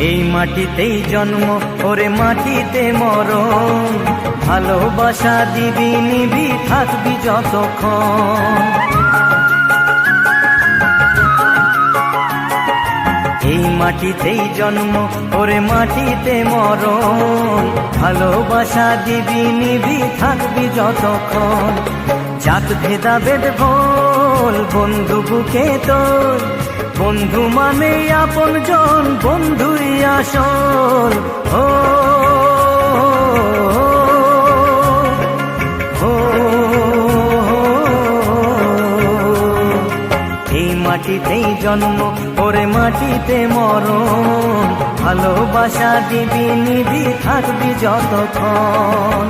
এই মাটিতেই জন্ম ওরে মাটিতে মরণ, ভালোবাসা দিবি নিবি থাকবি যতক্ষণ। এই মাটিতেই জন্ম ওরে মাটিতে মরণ, ভালোবাসা দিবি নিবি থাকবি যতক্ষণ। জাত ভেদাভেদ ভোল বন্ধু বুকে তোর, বন্ধু মানে আপন জন, বন্ধুই আসল। ও এই মাটিতেই জন্ম ওরে মাটিতে মরণ, ভালোবাসা দিবি নিবি থাকবি যতক্ষণ।